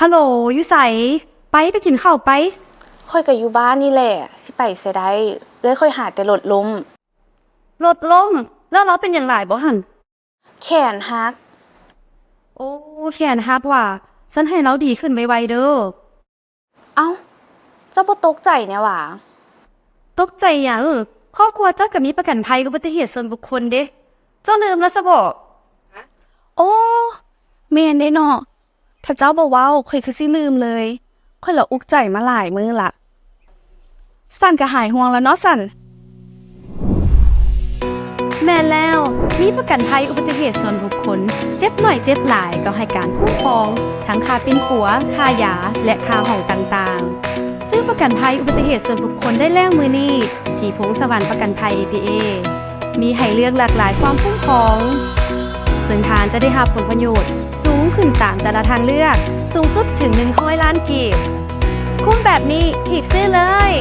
ฮัลโหลอยู่ไสไปกินข้าวไปค่อยก็อยู่บ้านนี่แหละสิไปเสียได้เลยค่อยหาแต่รถล้มรถล้มแล้วเราเป็นอย่างไรบ่หั่นแขนหักโอ้แขนหักว่ะฉันให้เราดีขึ้นไวๆเด้อเอ้าเจ้าบ่ตกใจแน่หว่าตกใจหยังครอบครัวเจ้าก็มีประกันภัยอุบัติเหตุส่วนบุคคลเด้เจ้าลืมแล้วซะบ่โอ้แม่นได้เนาะถ้าเจ้าบ่เว้าข่อยคือสิลืมเลยข่อยละอุกใจมาหลายมื้อละสั่นก็หายห่วงแล้วเนาะสั่นแม่นแล้วมีประกันภัยอุบัติเหตุส่วนบุคคลเจ็บหน่อยเจ็บหลายก็ให้การคุ้มครองทั้งค่าปิ้นปัวค่ายาและค่าห้องต่างๆซื้อประกันภัยอุบัติเหตุส่วนบุคคลได้แล้วมื้อนี้ที่พงสวรรค์ประกันภัย APA มีให้เลือกหลากหลายความคุ้มครองซึ่งทานจะได้รับผลประโยชน์สูงขึ้นตามแต่ละทางเลือกสูงสุดถึง100 ล้านกีบคุ้มแบบนี้ถีบซื้อเลย